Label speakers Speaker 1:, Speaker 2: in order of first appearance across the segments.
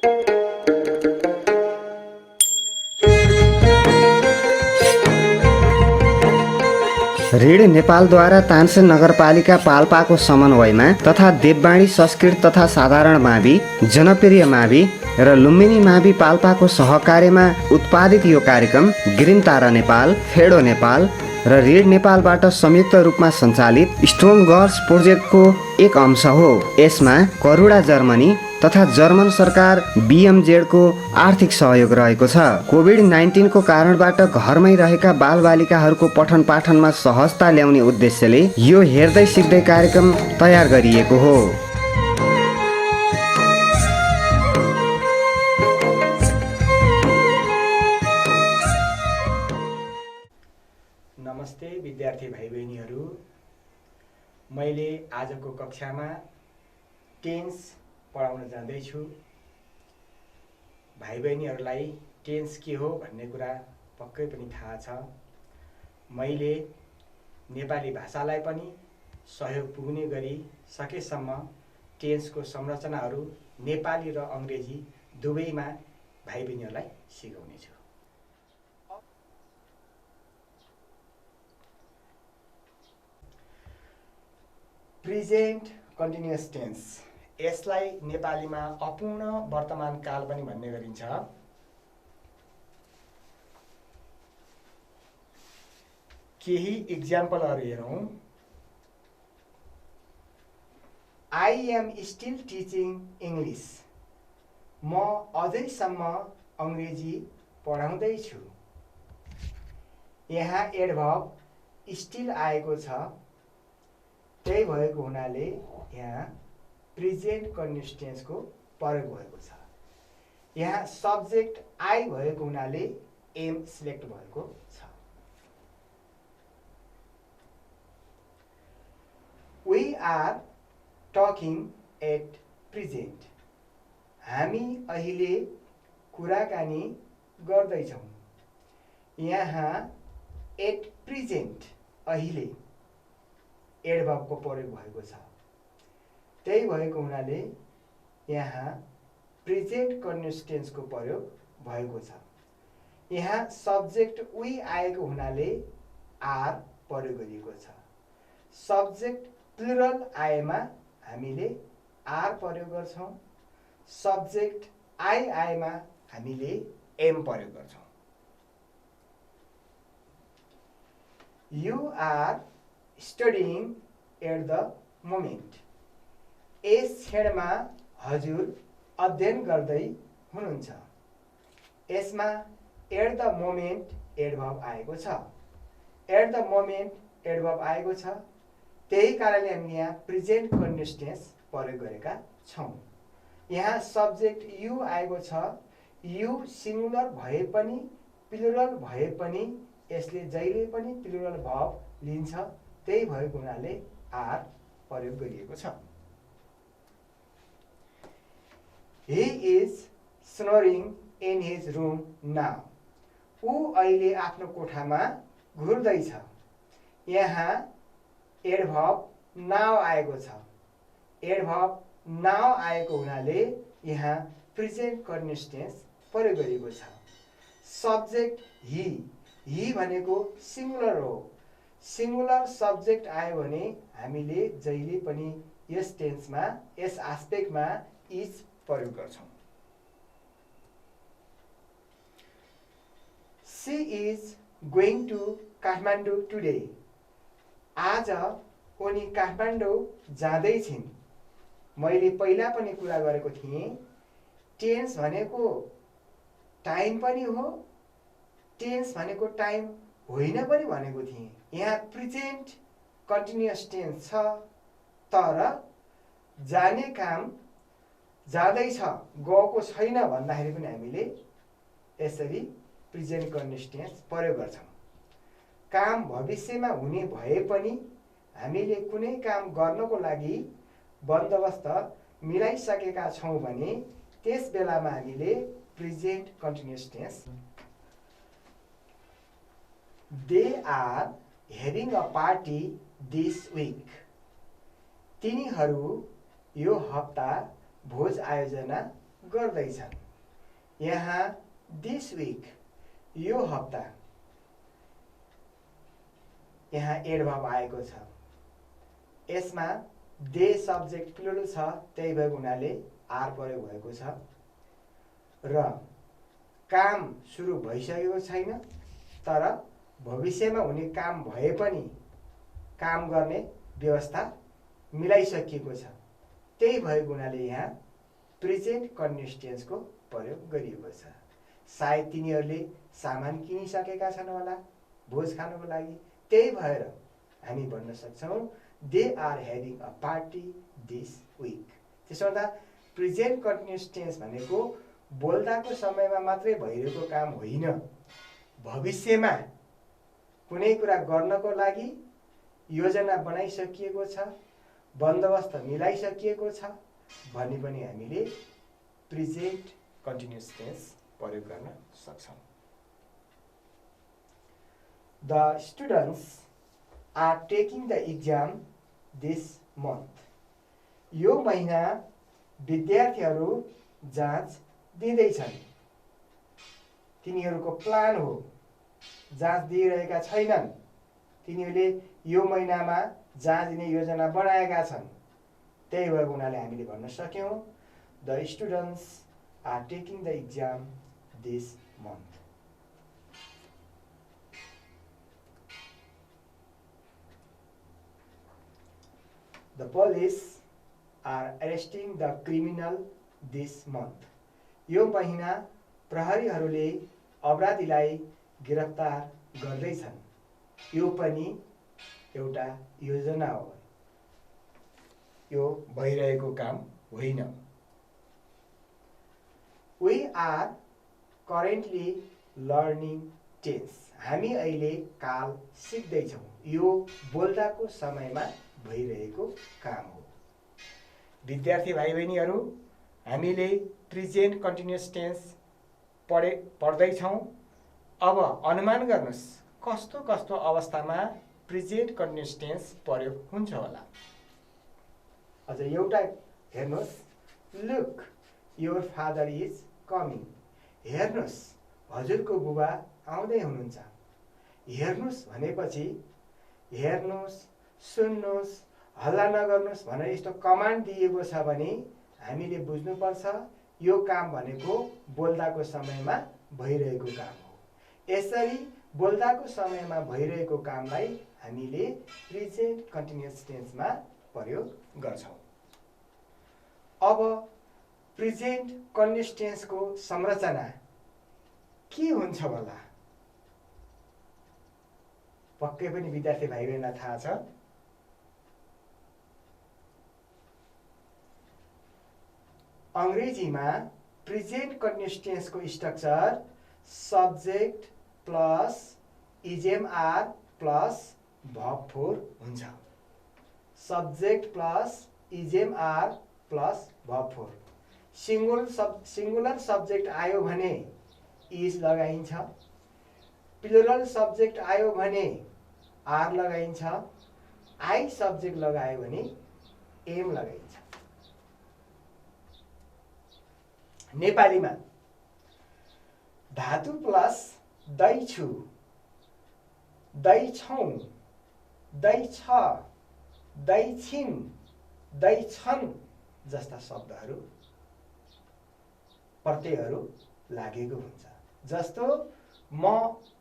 Speaker 1: ऋण नेपालद्वारा तानसेन नगरपालिका पाल्पाको समन्वयमा तथा देववाणी संस्कृत तथा साधारण मावि, जनप्रिय मावि र लुम्बिनी मावि पाल्पाको सहकार्यमा उत्पादित यो कार्यक्रम ग्रिन तारा नेपाल, फेडो नेपाल र ऋण नेपालबाट संयुक्त रूपमा सञ्चालित स्ट्रोङ गर्ल्स प्रोजेक्टको एक अंश हो। यसमा करुणा जर्मनी तथा जर्मन सरकार बीएमजेडको आर्थिक सहयोग रहेको छ। कोभिड-19 को कारणबाट घरमै रहेका बालबालिकाहरूको पठन पाठनमा सहजता ल्याउने उद्देश्यले यो हेर्दै सिक्दै कार्यक्रम तयार गरिएको हो।
Speaker 2: नमस्ते विद्यार्थी भाइ बहिनीहरू, मैले आजको कक्षामा टेन्स पढाउन जाँदैछु। भाइ बहिनीहरूलाई टेन्स के हो भन्ने कुरा पक्कै पनि थाहा छ। मैले नेपाली भाषालाई पनि सहयोग पुग्ने गरी सकेसम्म टेन्सको संरचनाहरू नेपाली र अङ्ग्रेजी दुवैमा भाइ बहिनीहरूलाई सिकाउनेछु। प्रेजेन्ट कन्टिन्युअस टेन्स, यसलाई नेपालीमा अपूर्ण वर्तमान काल पनि भन्ने गरिन्छ। केही इक्जाम्पलहरू हेरौँ। I am still teaching English, म अझैसम्म अङ्ग्रेजी पढाउँदैछु। यहाँ एडभर्ब स्टिल आएको छ, त्यही भएको हुनाले यहाँ प्रेजेन्ट कन्टिन्युअस टेन्सको प्रयोग भएको छ। यहाँ सब्जेक्ट आई भएको हुनाले एम सिलेक्ट भएको छ। We are talking at present, हामी अहिले कुराकानी गर्दैछौँ। यहाँ एट प्रेजेन्ट अहिले एडभर्बको प्रयोग भएको छ, त्यही भएको हुनाले यहाँ प्रेजेन्ट कन्टिन्युअस टेन्सको प्रयोग भएको छ। यहाँ सब्जेक्ट वी आएको हुनाले आर प्रयोग गरिएको छ। सब्जेक्ट प्लुरल आएमा हामीले आर प्रयोग गर्छौँ। सब्जेक्ट आई आएमा हामीले एम प्रयोग गर्छौँ। You are studying at the moment, यस क्षणमा हजुर अध्ययन गर्दै हुनुहुन्छ। यसमा एट द मोमेन्ट एडभर्ब आएको छ। एट द मोमेन्ट एडभर्ब आएको छ, त्यही कारणले हामीले यहाँ प्रेजेन्ट कन्टिन्युअस टेन्स प्रयोग गरेका छौँ। यहाँ सब्जेक्ट यु आएको छ। यु सिङ्गुलर भए पनि प्लुरल भए पनि यसले जहिले पनि प्लुरल भर्ब लिन्छ, त्यही भएको हुनाले आर प्रयोग गरिएको छ। He is snoring in his room now, ऊ अहिले आफ्नो कोठामा घुर्दैछ। यहाँ एडभर्ब नाउ आएको छ। एडभर्ब नाउ आएको हुनाले यहाँ प्रेजेन्ट कन्टिन्युअस टेन्स प्रयोग गरिएको छ। सब्जेक्ट ही भनेको सिङ्गुलर हो। सिङ्गुलर सब्जेक्ट आयो भने हामीले जहिले पनि यस टेन्समा, यस आस्पेक्टमा इज प्रयोग गर्छौँ। She is going to Kathmandu today, आज उनी काठमाडौँ जाँदैछिन्। मैले पहिला पनि कुरा गरेको थिएँ, टेन्स भनेको टाइम पनि हो, टेन्स भनेको टाइम होइन पनि भनेको थिएँ। यहाँ प्रेजेन्ट कन्टिन्युअस टेन्स छ, तर जाने काम जाँदैछ, गएको छैन भन्दाखेरि पनि हामीले यसरी प्रेजेन्ट कन्टिन्युअस टेन्स प्रयोग गर्छौँ। काम भविष्यमा हुने भए पनि हामीले कुनै काम गर्नको लागि बन्दोबस्त मिलाइसकेका छौँ भने त्यस बेलामा हामीले present continuous tense. They are having a party this week, तिनीहरू यो हप्ता भोज आयोजना गर्दैछन्। यहाँ दिस विक यो हप्ता यहाँ एडभर्ब आएको छ। यसमा दे सब्जेक्ट प्लुरल छ, त्यही भएको हुनाले आर प्रयोग भएको छ र काम सुरु भइसकेको छैन, तर भविष्यमा हुने काम भए पनि काम गर्ने व्यवस्था मिलाइसकिएको छ। त्यही भएको हुनाले यहाँ प्रेजेन्ट कन्टिन्युअस टेन्सको प्रयोग गरिएको छ। सायद तिनीहरूले सामान किनिसकेका छन् होला भोज खानको लागि, त्यही भएर हामी भन्न सक्छौँ they are having a party this week. त्यसो हुँदा प्रेजेन्ट कन्टिन्युअस टेन्स भनेको बोल्दाको समयमा मात्रै भइरहेको काम होइन, भविष्यमा कुनै कुरा गर्नको लागि योजना बनाइसकिएको छ, बन्दोबस्त मिलाइसकिएको छ भन्ने पनि हामीले प्रेजेन्ट कन्टिन्युअस टेन्स प्रयोग गर्न सक्छौँ। The students are taking the exam this month. यो महिना विद्यार्थीहरू जाँच दिँदैछन्। तिनीहरूको प्लान हो, जाँच दिइरहेका छैनन्। तिनीहरूले यो महिनामा जाँच दिने योजना बनाएका छन्। त्यही भएको हुनाले हामीले भन्न सक्यौँ The students are taking the exam this month. The police are arresting the criminal this month. यो महिना प्रहरीहरूले अपराधीलाई गिरफ्तार गर्दैछन्। यो पनि एउटा योजना हो, यो भइरहेको काम होइन। We are currently learning tense. हामी अहिले काल सिक्दैछौँ। यो बोल्दाको समयमा भइरहेको काम हो। विद्यार्थी भाइ बहिनीहरू, हामीले प्रेजेन्ट कन्टिन्युअस टेन्स पढ्दैछौँ। अब अनुमान गर्नुहोस् कस्तो कस्तो अवस्थामा प्रेजेन्ट कन्टिन्युअस टेन्स प्रयोग हुन्छ होला। अझ एउटा हेर्नुहोस्, look your father is coming. हेर्नुहोस् हजुरको बुबा आउँदै हुनुहुन्छ। हेर्नुहोस् भनेपछि हेर्नुहोस्, सुन्नुहोस्, हल्ला नगर्नुहोस् भनेर यस्तो कमान्ड दिएको छ भने हामीले बुझ्नुपर्छ यो काम भनेको बोल्दाको समयमा भइरहेको काम हो। यसरी बोल्दाको समयमा भइरहेको कामलाई हामीले प्रेजेन्ट कन्टिन्युअस टेन्समा प्रयोग गर्छौँ। अब प्रेजेन्ट कन्टिन्युअस टेन्सको संरचना के हुन्छ होला? पक्कै पनि विद्यार्थी भाइ बहिनीलाई थाहा छ। अंग्रेजीमा प्रेजेन्ट कन्टिन्युअस टेन्सको structure subject plus is am are plus verb four हुन्छ। Subject plus is am are plus verb four. Singular subject आयो भने इज लगाइन्छ, प्लुरल सब्जेक्ट आयो भने आर लगाइन्छ, आई सब्जेक्ट लगायो भने एम लगाइन्छ। नेपालीमा धातु प्लस दै छु, दै छौं, दै छ, दै छिन्, दै छन् जस्ता शब्दहरू प्रत्ययहरू लागेको हुन्छ। जस्तो म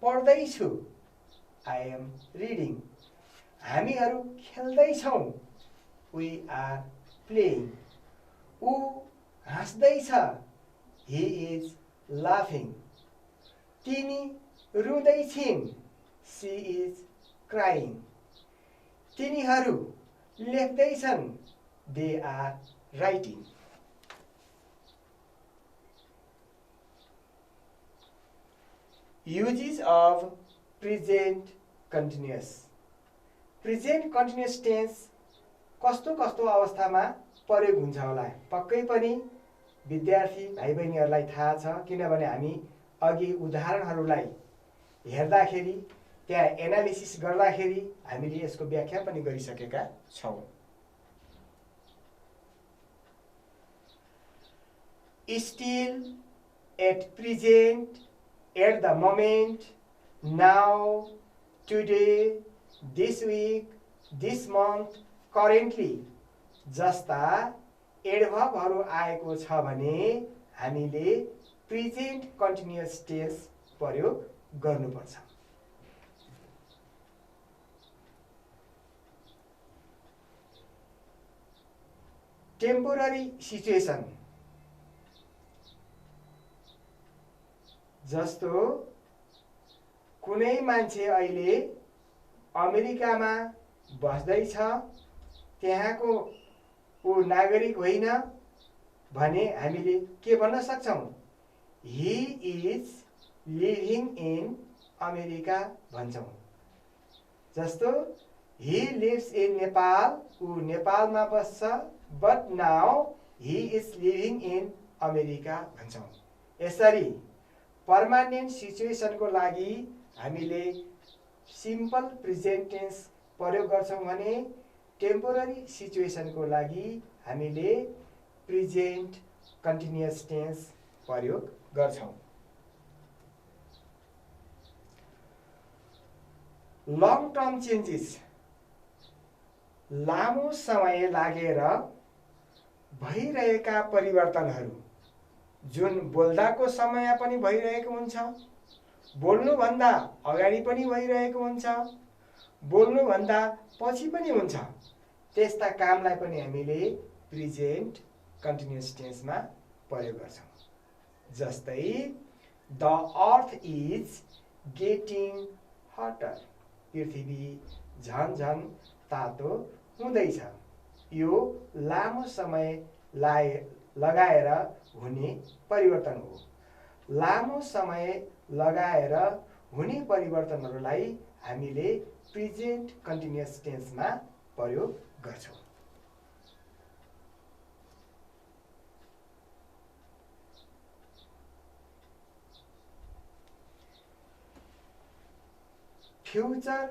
Speaker 2: पढ्दैछु, आई एम रिडिङ। हामीहरू खेल्दैछौँ, वी आर प्लेइङ। ऊ हाँस्दैछ, he is laughing. तिनी रुँदैछिन्, she is crying. तिनीहरू लेख्दैछन्, they are writing. Uses of present continuous. Present continuous tense कस्तो कस्तो अवस्थामा प्रयोग हुन्छ होला? पक्कै पनि विद्यार्थी भाइ बहिनीहरूलाई थाहा छ, किनभने हामी अघि उदाहरणहरूलाई हेर्दाखेरि त्यहाँ एनालिसिस गर्दाखेरि हामीले यसको व्याख्या पनि गरिसकेका छौँ। still, at present, at the moment, now, today, this week, this month, currently जस्ता एडभर्बहरू आएको छ भने हामीले प्रेजेन्ट कन्टिन्युअस टेन्स प्रयोग गर्नुपर्छ। टेम्पोररी सिचुएसन जस्तो कुनै मान्छे अहिले अमेरिकामा बस्दैछ, त्यहाँको ऊ नागरिक होइन भने हामीले के भन्न सक्छौँ? He is living in America भन्छौँ। जस्तो ही लिभ्स इन नेपाल, ऊ नेपालमा बस्छ, but now he is living in America भन्छौँ। यसरी पर्मानेन्ट सिचुएसनको लागि हामीले सिम्पल प्रेजेन्ट टेन्स प्रयोग गर्छौँ भने टेम्पोररी सिचुएसनको लागि हामीले प्रेजेन्ट कन्टिन्युअस टेन्स प्रयोग गर्छौँ। लङ टर्म चेन्जेस लामो समय लागेर भइरहेका परिवर्तनहरू जुन बोल्दाको समय पनि भइरहेको हुन्छ, बोल्नुभन्दा अगाडि पनि भइरहेको हुन्छ, बोल्नुभन्दा पछि पनि हुन्छ, त्यस्ता कामलाई पनि हामीले प्रेजेन्ट कन्टिन्युअस टेन्समा प्रयोग गर्छौँ। जस्तै द अर्थ इज गेटिङ हटर, पृथ्वी झन झन तातो हुँदैछ। यो लामो समय लगाएर हुने परिवर्तन हो। लामो समय लगाएर हुने परिवर्तनहरूलाई हामीले प्रेजेन्ट कन्टिन्युअस टेन्समा प्रयोग गर्छौँ। फ्युचर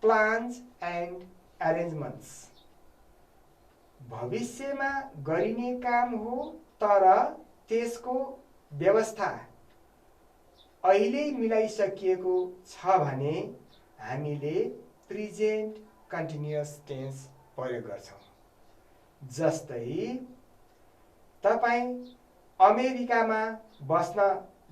Speaker 2: प्लान्स एन्ड अरेन्जमेन्ट्स भविष्यमा गरिने काम हो, तर त्यसको व्यवस्था अहिले मिलाइसकिएको छ भने हामीले प्रेजेन्ट कन्टिन्युअस टेन्स प्रयोग गर्छौँ। जस्तै तपाईँ अमेरिकामा बस्न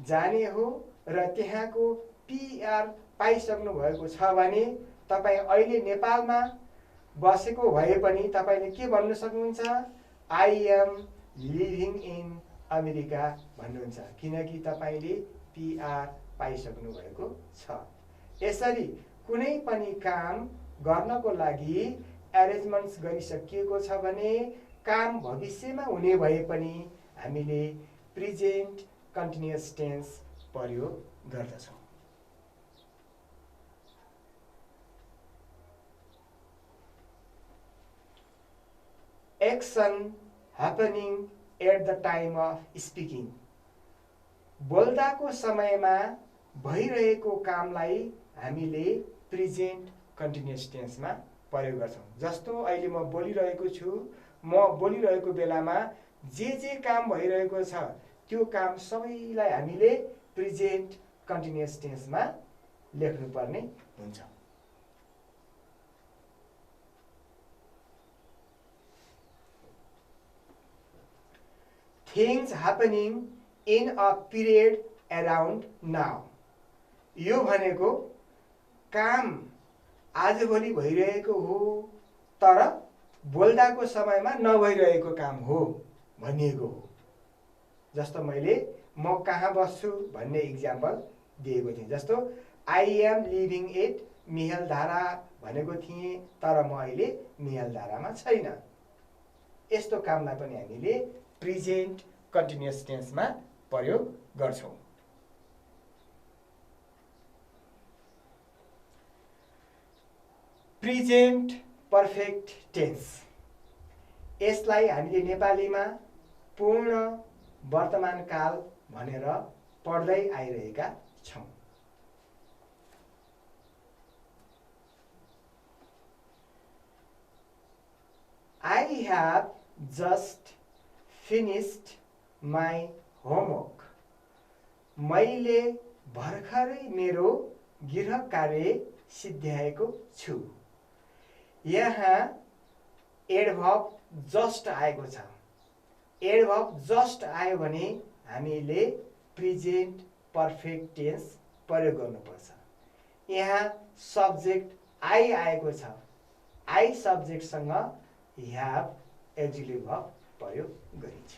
Speaker 2: जाने हो र त्यहाँको पिआर पाइसक्नु भएको छ भने तपाईँ अहिले नेपालमा बसेको भए पनि तपाईँले के भन्नु सक्नुहुन्छ? I am living in America भन्नुहुन्छ, किनकि तपाईँले पिआर पाइसक्नु भएको छ। यसरी कुनै पनि काम गर्नको लागि एरेन्जमेन्ट्स गरिसकिएको छ भने काम भविष्यमा हुने भए पनि हामीले प्रेजेन्ट कन्टिन्युअस टेन्स प्रयोग गर्दछौँ। Action happening at the time of speaking बोल्दाको समयमा भइरहेको कामलाई हामीले प्रेजेन्ट कन्टिन्युअस टेन्समा प्रयोग गर्छौँ। जस्तो अहिले म बोलिरहेको छु, म बोलिरहेको बेलामा जे काम भइरहेको छ त्यो काम सबैलाई हामीले प्रेजेन्ट कन्टिन्युअस टेन्समा लेख्नुपर्ने हुन्छ। Things happening in a period around now यो भनेको काम आजभोलि भइरहेको हो, तर बोल्दाको समयमा नभइरहेको काम हो भनिएको हो। जस्तो मैले म कहाँ बस्छु भन्ने इक्जाम्पल दिएको थिएँ। जस्तो आई एम लिभिङ एट मिहलधारा भनेको थिएँ, तर म अहिले मिहलधारामा छैन। यस्तो कामलाई पनि हामीले प्रेजेन्ट कन्टिन्युअस टेन्समा प्रयोग गर्छौँ। प्रेजेन्ट पर्फेक्ट टेन्स यसलाई हामीले नेपालीमा पूर्ण वर्तमान काल भनेर पढ्दै आइरहेका छौँ। I have just finished my homework. मैले भर्खरै मेरो गृह कार्य सिद्ध्याएको छु। यहाँ एडभर्ब जस्ट आएको छ। एडभर्ब जस्ट आयो भने हामीले प्रेजेन्ट पर्फेक्ट टेन्स प्रयोग गर्नुपर्छ। यहाँ सब्जेक्ट आई आएको छ। आई सब्जेक्टसँग ह्याभ एक्जिक्युटिभ भर्ब प्रयोग गरिन्छ।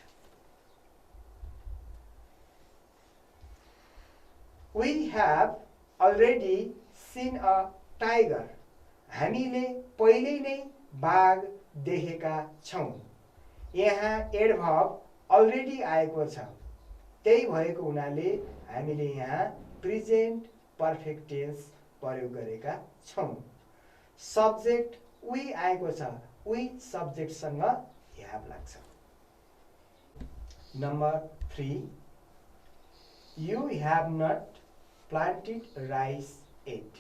Speaker 2: We have already seen a tiger. हामीले पहिले नै बाघ देखेका छौँ। यहाँ एडभर्ब अलरेडी आएको छ। त्यही भएको हुनाले हामीले यहाँ प्रेजेन्ट पर्फेक्ट टेन्स प्रयोग गरेका छौँ। सब्जेक्ट वी आएको छ। वी सब्जेक्टसँग ह्याभ लाग्छ। Number 3, You have not planted rice yet.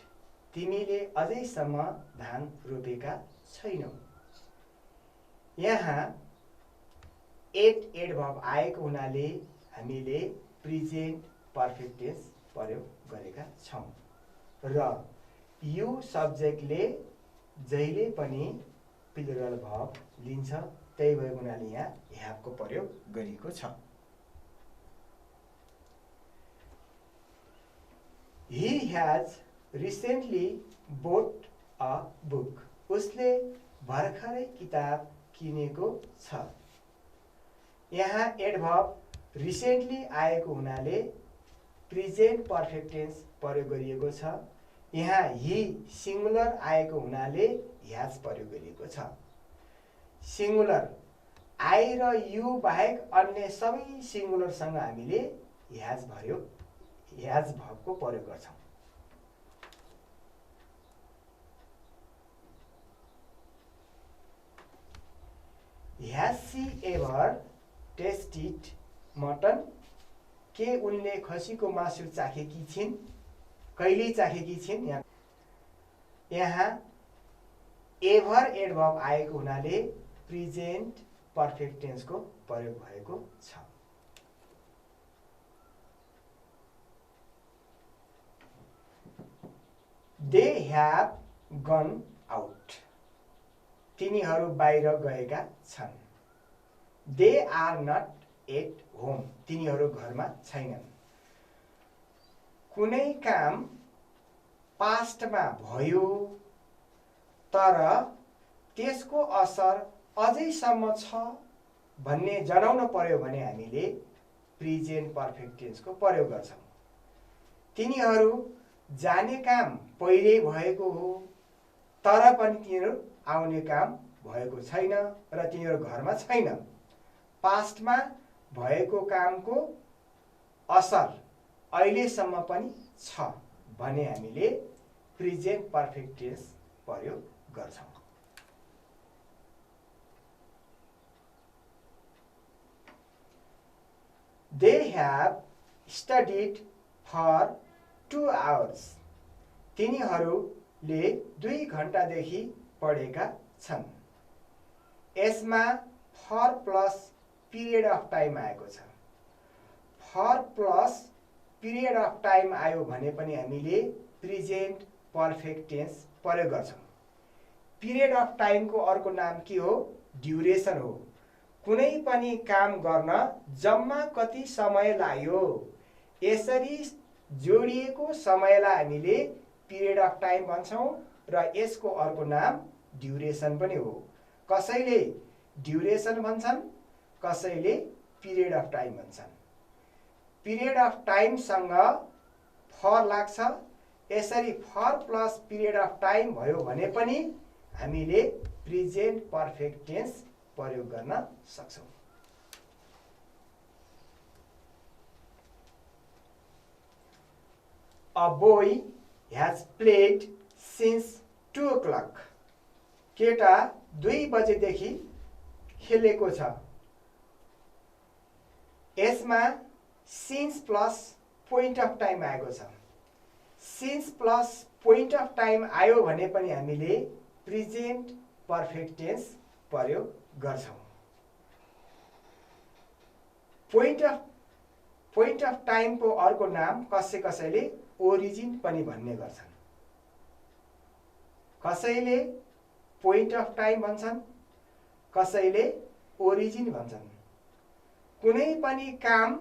Speaker 2: तिमीले अझैसम्म धान रोपेका छैनौ। यहाँ एट एडभर्ब आएको हुनाले हामीले प्रेजेन्ट पर्फेक्ट टेन्स प्रयोग गरेका छौँ र यु सब्जेक्टले जहिले पनि प्लुरल भर्ब लिन्छ। त्यही भएको हुनाले यहाँ ह्याभको प्रयोग गरिएको छ। He has recently bought a book. उसले भर्खरै किताब किनेको छ। यहाँ एडभर्ब रिसेन्टली आएको हुनाले प्रेजेन्ट पर्फेक्ट टेन्स प्रयोग गरिएको छ। यहाँ ही सिंगुलर आएको हुनाले ह्याज प्रयोग गरिएको छ। सिंगुलर आई र यु बाहेक अन्य सबै सिंगुलरसँग हामीले ह्याज भर्बको प्रयोग गर्छौँ। Has she ever tasted mutton? के उनले खसीको मासु चाखेकी छिन्? कहिले चाखेकी छिन्? यहाँ एभर एडभर्ब आएको हुनाले प्रेजेन्ट पर्फेक्ट टेन्सको प्रयोग भएको छ। They have gone out. तिनीहरू बाहिर गएका छन्। They are not at home. तिनीहरू घरमा छैनन्। कुनै काम पास्टमा भयो तर त्यसको असर अझैसम्म छ भन्ने जनाउन पर्यो भने हामीले प्रेजेन्ट पर्फेक्ट टेन्सको प्रयोग गर्छौँ। तिनीहरू जाने काम पहिले भएको हो तर पनि तिनीहरू आउने काम भएको छैन र तिनीहरू घरमा छैन। पास्टमा भएको कामको असर अहिलेसम्म पनि छ भने हामीले प्रेजेन्ट पर्फेक्ट टेन्स प्रयोग गर्छौँ। They have studied for 2 hours. तिनीहरूले 2 घण्टादेखि पढेका छन्। यसमा for plus period of time आएको छ। For plus period of time आयो भने पनि हामीले प्रेजेन्ट पर्फेक्ट टेन्स प्रयोग गर्छौँ। पिरियड अफ टाइमको अर्को नाम के हो? ड्युरेसन हो। कुनै पनि काम गर्न जम्मा कति समय लाग्यो यसरी जोडिएको समयलाई हामीले पिरियड अफ टाइम भन्छौँ र यसको अर्को नाम ड्युरेसन पनि हो। कसैले ड्युरेसन भन्छन्, कसैले पिरियड अफ टाइम भन्छन्। पिरियड अफ टाइमसँग फर लाग्छ। यसरी for plus period of time भयो भने पनि हामीले प्रेजेन्ट पर्फेक्ट टेन्स प्रयोग गर्न सक्छौँ। A boy has played since 2 o'clock. केटा 2 बजेदेखि खेलेको छ। यसमा since plus point of time आएको छ। since plus point of time आयो भने पनि हामीले प्रेजेन्ट पर्फेक्ट टेन्स प्रयोग गर्छौँ। पोइन्ट अफ पोइन्ट अफ टाइमको अर्को नाम कसैले ओरिजिन पनि भन्ने गर्छन्। कसैले पोइन्ट अफ टाइम भन्छन्, कसैले ओरिजिन भन्छन्। कुनै पनि काम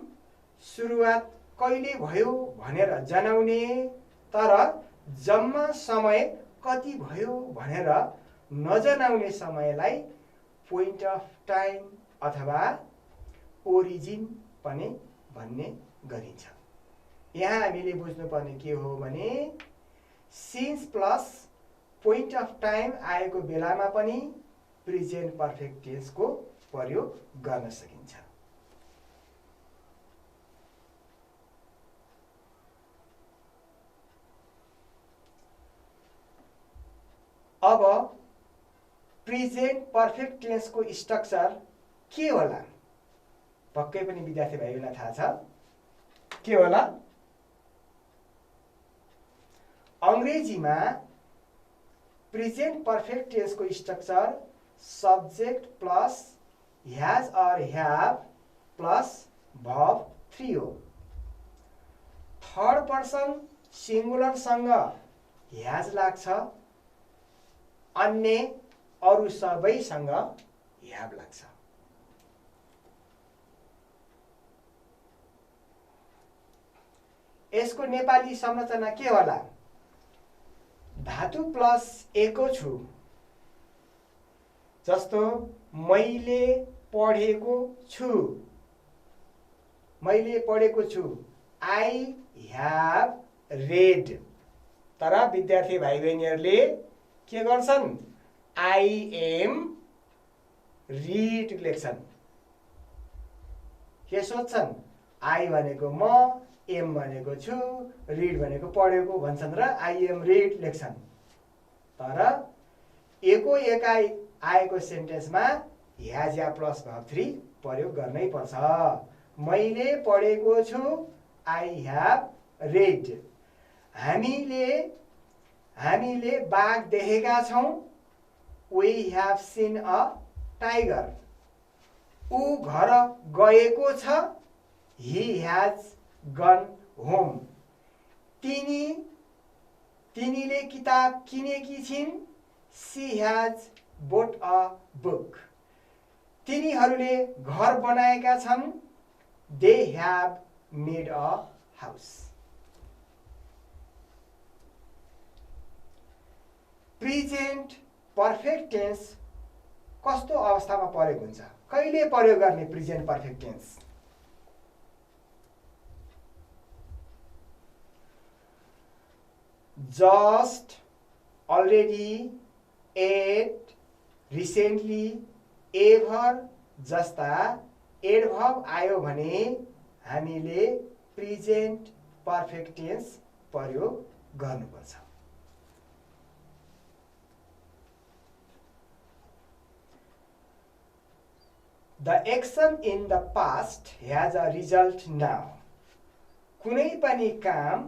Speaker 2: सुरुवात कहिले भयो भनेर जनाउने तर जम्मा समय कति भयो भनेर नजनाउने समयलाई पोइन्ट अफ टाइम अथवा ओरिजिन पनि भन्ने गरिन्छ। यहाँ हामीले बुझ्नुपर्ने के हो भने since plus point of time आएको बेलामा पनि प्रेजेन्ट पर्फेक्ट टेन्सको प्रयोग गर्न सकिन्छ। अब प्रेजेन्ट पर्फेक्ट टेन्सको स्ट्रक्चर के होला? पक्कै पनि विद्यार्थी भाइहरूलाई थाहा छ के होला? अंग्रेजीमा प्रेजेन्ट पर्फेक्ट टेन्सको structure subject plus has or have plus verb 3 हो। थर्ड पर्सन सिंगुलरसँग ह्याज लाग्छ, अन्य अरू सबैसँग ह्याभ लाग्छ। यसको नेपाली संरचना के होला? धातु प्लस एको छु, जस्तो मैले पढेको छु, मैले पढेको छु, आई ह्याभ रेड। तर विद्यार्थी भाइ बहिनीहरूले के गर्छन्? आई एम रिड लेख्छन्। के सोच्छन्? आई भनेको म, एम भनेको छु, रिड भनेको पढेको भन्छन् र आई एम रिड लेख्छन्। तर एको एकाइ आएको सेन्टेन्समा ह्याज या प्लस भर्ब 3 प्रयोग गर्नै पर्छ। मैले पढेको छु, आई ह्याभ रेड। हामीले बाघ देखेका छौं, we have seen a tiger. ऊ घर गएको छ, ही ह्याज गन होम। तिनीले किताब किनेकी छिन्, she has bought a book. तिनीहरूले घर बनाएका छन्, they have made a house. Present perfect tense कस्तो अवस्थामा प्रयोग हुन्छ? कहिले प्रयोग गर्ने present perfect tense? Just, already, yet, recently, ever जस्ता एडभर्ब आयो भने हामीले प्रेजेन्ट पर्फेक्ट टेन्स प्रयोग गर्नुपर्छ। The action in the past has a result now. कुनै पनि काम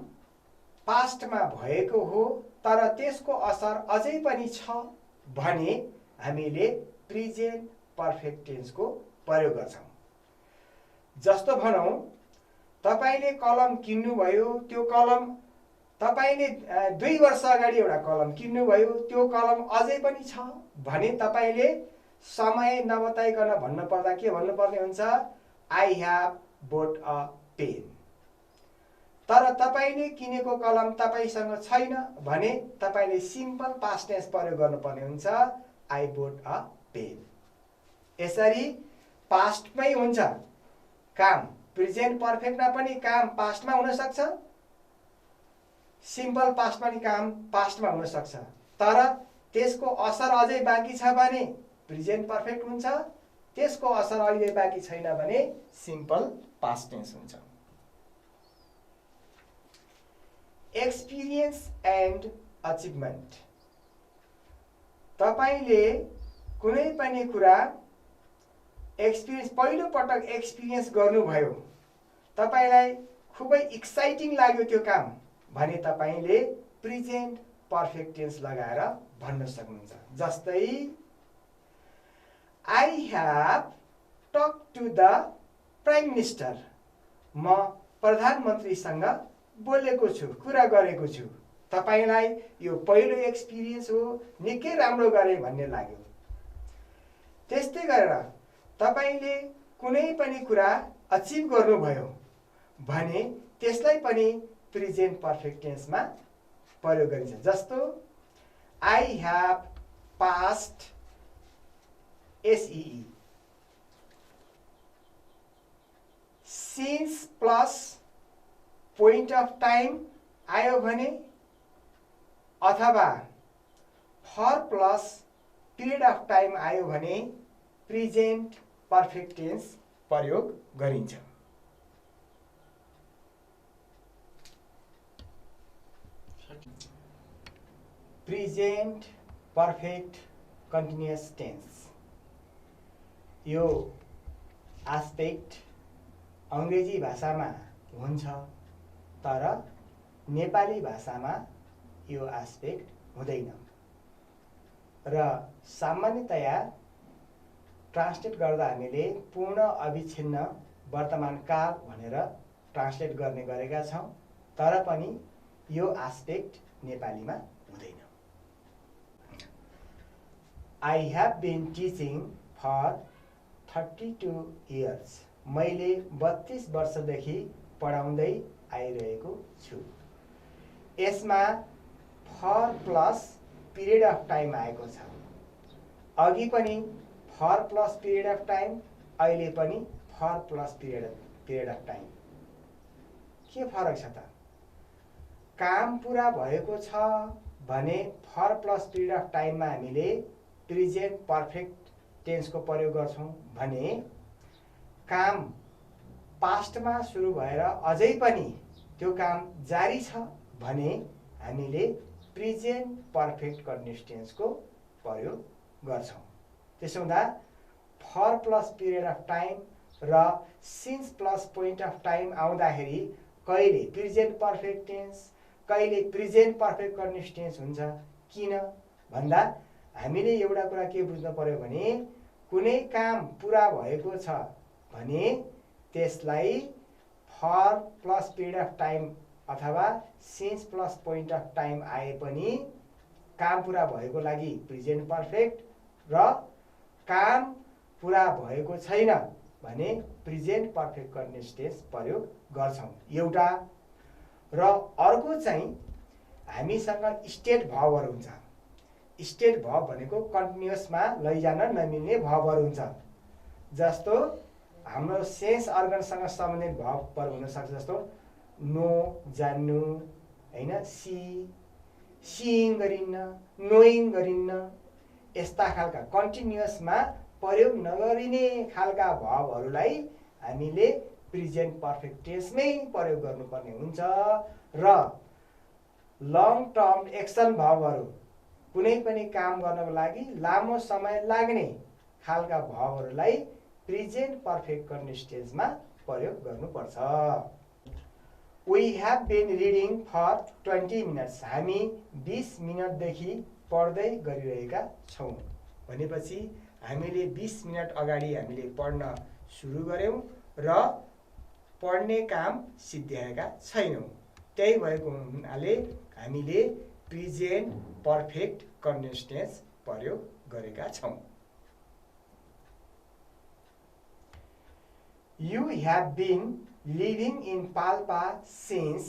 Speaker 2: पास्टमा भएको हो तर त्यसको असर अझै पनि छ भने हामीले प्रेजेन्ट पर्फेक्ट टेन्सको प्रयोग गर्छौं। जस्तो भनौं, तपाईले कलम किन्नुभयो, त्यो कलम तपाईले 2 वर्ष अगाडि एउटा कलम किन्नुभयो, त्यो कलम अझै पनि छ भने तपाईले समय नबताइकन भन्नु पर्दा के भन्नुपर्ने हुन्छ? I have bought a pen. तर तपाईले किनेको कलम तपाईसँग छैन भने तपाईले सिम्पल पास्ट टेन्स प्रयोग गर्नुपर्ने हुन्छ, आई बोट अ पेन। यसरी पास्टमै हुन्छ काम। प्रेजेन्ट पर्फेक्टमा पनि काम पास्टमा हुन सक्छ, सिम्पल पास्टमा पनि काम पास्टमा हुन सक्छ। तर त्यसको असर अझै बाँकी छ भने प्रेजेन्ट पर्फेक्ट हुन्छ, त्यसको असर अहिले बाँकी छैन भने सिम्पल पास्ट टेन्स हुन्छ। Experience and achievement. तपाईले कुनै पनि कुरा पहिलो पटक एक्सपिरियन्स गर्नुभयो, तपाईलाई खुबै एक्साइटिङ लाग्यो त्यो काम भने तपाईले प्रेजेन्ट पर्फेक्ट टेन्स लगाएर भन्न सक्नुहुन्छ। जस्तै I have talked to the Prime Minister म प्रधानमन्त्रीसँग बोलेको छु, कुरा गरेको छु। तपाईलाई यो पहिलो एक्सपिरियन्स हो, निकै राम्रो गरे भन्ने लाग्यो। त्यस्तै गरेर तपाईले कुनै पनि कुरा अचिभ गर्नुभयो भने त्यसलाई पनि प्रेजेन्ट पर्फेक्ट टेन्समा प्रयोग गरिन्छ। जस्तो I have passed SEE। Since plus point of time आयो भने अथवा for plus period of time आयो भने प्रेजेन्ट पर्फेक्ट टेन्स प्रयोग गरिन्छ। प्रेजेन्ट पर्फेक्ट कन्टिन्युअस टेन्स यो एस्पेक्ट अंग्रेजी भाषामा हुन्छ, तर नेपाली भाषामा यो एस्पेक्ट हुँदैन र सामान्यतया ट्रान्सलेट गर्दा हामीले पूर्ण अविच्छिन्न वर्तमान काल भनेर ट्रान्सलेट गर्ने गरेका छौं, तर पनि यो एस्पेक्ट नेपालीमा हुँदैन। I have been teaching for 32 years। मैले 32 वर्षदेखि पढाउँदै आइरहेको छु। यसमा for plus period of time आएको छ। अघि पनि for plus period of time, अहिले पनि for plus period of time. के फरक छ त? काम पूरा भएको छ भने फर प्लस पिरियड अफ टाइममा हामीले प्रेजेन्ट पर्फेक्ट टेन्सको प्रयोग गर्छौं भने काम पास्टमा सुरु भएर अझै पनि त्यो काम जारी छ भने हामीले प्रेजेन्ट पर्फेक्ट कन्टिन्युअस टेन्सको प्रयोग गर्छौं। त्यसो हुँदा for plus period of time र since plus point of time आउँदाखेरि कहिले प्रेजेन्ट पर्फेक्ट टेन्स, कहिले प्रेजेन्ट पर्फेक्ट कन्टिन्युअस टेन्स हुन्छ। किन भन्दा हामीले एउटा कुरा के बुझ्न पर्यो भने कुनै काम पूरा भएको छ भने त्यसलाई for plus period of time अथवा since plus point of time आए पनि काम पूरा भएको लागि प्रेजेन्ट पर्फेक्ट र काम पूरा भएको छैन भने प्रेजेन्ट पर्फेक्ट कन्टिन्युअस टेन्स प्रयोग गर्छौं एउटा। र अर्को चाहिँ हामीसँग स्टेट भर्बहरु हुन्छ। स्टेट भर्ब भनेको कन्टिन्युअसमा लैजान नमिल्ने भर्बहरु हुन्छ। जस्तो हाम्रो सेन्स अर्गनसँग सम्बन्धित भर्बहरु हुन सक्छ। जस्तो नो जान्नु हैन, सीइङ गरिन्न, नोइङ गरिन्न, यस्ता खालका कन्टिन्युअसमा प्रयोग नगरिने खालका भर्बहरुलाई हामीले प्रेजेन्ट पर्फेक्ट टेन्समै प्रयोग गर्नुपर्ने हुन्छ। र लङ टर्म एक्सन भर्बहरु कुनै पनि काम गर्नको लागि लामो समय लाग्ने खालका भर्बहरुलाई प्रेजेन्ट पर्फेक्ट कन्टिन्युअस टेन्समा प्रयोग गर्नुपर्छ। We have been reading for 20 minutes। हामी 20 मिनेटदेखि पढ्दै गरिरहेका छौं भनेपछि हामीले 20 मिनेट अगाडि हामीले पढ्न सुरु गर्यौं र पढ्ने काम सिद्ध्याएका छैनौं। त्यही भएको हुनाले हामीले प्रेजेन्ट पर्फेक्ट कन्टिन्युअस टेन्स प्रयोग गरेका छौं। You have been living in Palpa since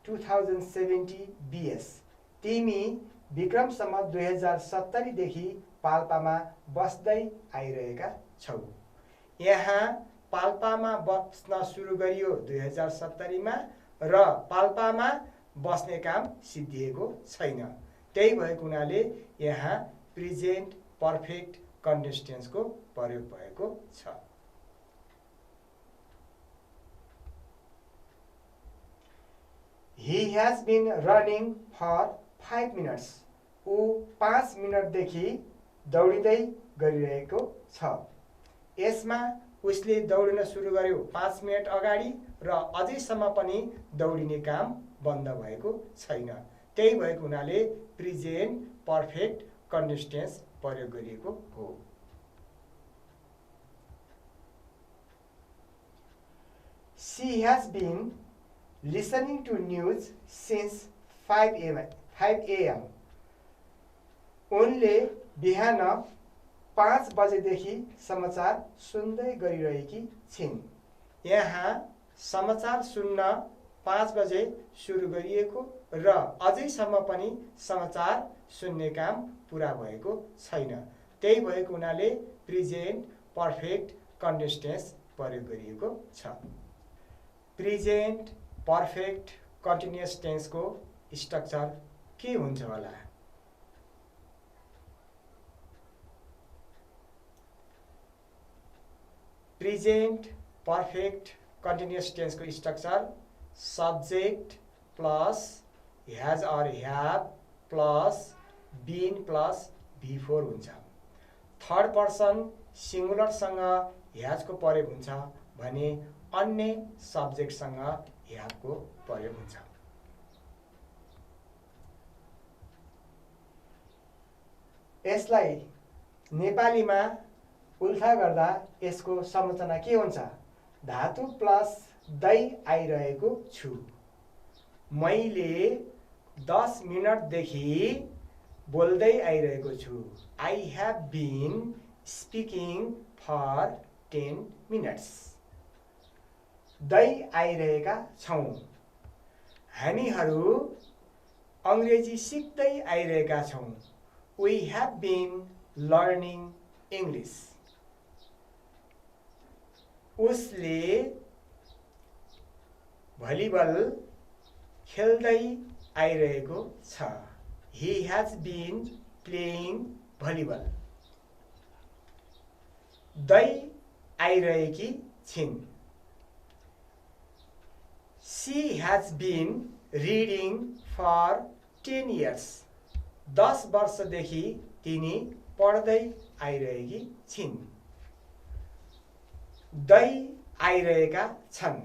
Speaker 2: 2070 BS। तिमी विक्रम सम्वत 2070 देखि पाल्पामा बस्दै आइरहेका छौ। यहाँ पाल्पामा बस्न सुरु गरियो 2070 मा र पाल्पामा बस्ने काम सिद्धिएको छैन। त्यही भएको हुनाले यहाँ प्रेजेन्ट पर्फेक्ट कन्टिन्युअस टेन्सको प्रयोग भएको छ। He has been running for 5 minutes। ऊ 5 मिनेटदेखि दौडिँदै गरिरहेको छ। यसमा उसले दौडिन सुरु गर्यो 5 मिनेट अगाडि र अझैसम्म पनि दौडिने काम बन्द भएको छैन। त्यही भएको हुनाले प्रेजेन्ट पर्फेक्ट कन्टिन्युअस टेन्स प्रयोग गरिएको हो। She has been listening to news since 5 a.m. उनले बिहान 5 बजेदेखि समाचार सुन्दै गरिरहेकी छिन्। यहाँ समाचार सुन्न 5 बजे सुरु गरिएको र अझैसम्म पनि समाचार सुन्ने काम पुरा भएको छैन। त्यही भएको हुनाले प्रेजेन्ट पर्फेक्ट कन्टिन्युअस टेन्स प्रयोग गरिएको छ। प्रेजेन्ट पर्फेक्ट कन्टिन्युअस टेन्सको स्ट्रक्चर के हुन्छ होला? प्रेजेन्ट पर्फेक्ट कन्टिन्युअस टेन्सको structure subject plus has or have plus been plus before हुन्छ। थर्ड पर्सन सिंगुलरसँग ह्याजको प्रयोग हुन्छ भने अन्य सब्जेक्टसँग ह्याभको प्रयोग हुन्छ। यसलाई नेपालीमा उल्था गर्दा यसको संरचना के हुन्छ? धातु प्लस दै आइरहेको छु। मैले 10 मिनटदेखि बोल्दै आइरहेको छु। I have been speaking for 10 minutes. दै आइरहेका छौँ। हामीहरू अङ्ग्रेजी सिक्दै आइरहेका छौँ। We have been learning English. उसले भलिबल खेल्दै आइरहेको छ। He has been playing volleyball. दै आइरहेकी छिन्। She has been reading for 10 years. 10 वर्षदेखि तिनी पढ्दै आइरहेकी छिन्। दै आइरहेका छन्।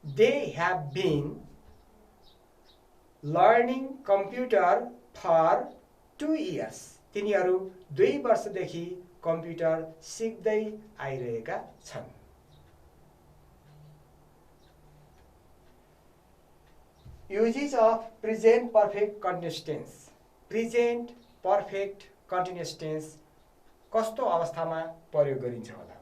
Speaker 2: They have been learning computer for 2 years. तिनीहरू 2 वर्षदेखि कम्प्युटर सिक्दै आइरहेका छन्। Uses of present perfect continuous tense. Present perfect continuous tense कस्तो अवस्थामा प्रयोग गरिन्छ होला?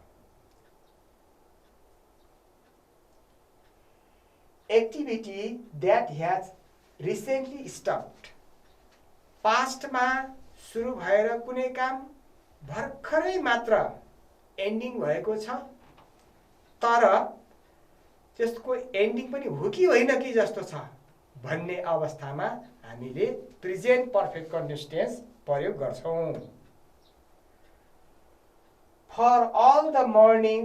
Speaker 2: Activity that has recently stopped. पास्टमा सुरु भएर कुनै काम भर्खरै मात्र एन्डिङ भएको छ, तर त्यसको एन्डिङ पनि हो कि होइन कि जस्तो छ भन्ने अवस्थामा हामीले प्रेजेन्ट पर्फेक्ट कन्टिन्युअस टेन्स प्रयोग गर्छौं। For all the morning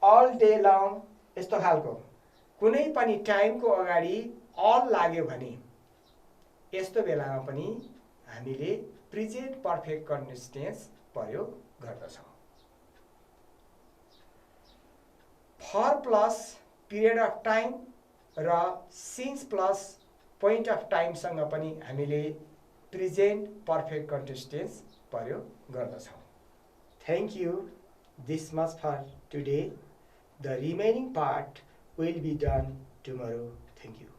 Speaker 2: all day long यस्तो खालको कुनै पनि टाइमको अगाडि अल लाग्यो भने यस्तो बेलामा पनि हामीले प्रेजेन्ट पर्फेक्ट कन्टिन्युअस टेन्स प्रयोग गर्दछौं। For plus period of time र सिन्स प्लस पोइन्ट अफ टाइमसँग पनि हामीले प्रेजेन्ट पर्फेक्ट कन्टिन्युअस टेन्स प्रयोग गर्दछौं। Thank you. This much for today. The remaining part will be done tomorrow. Thank you.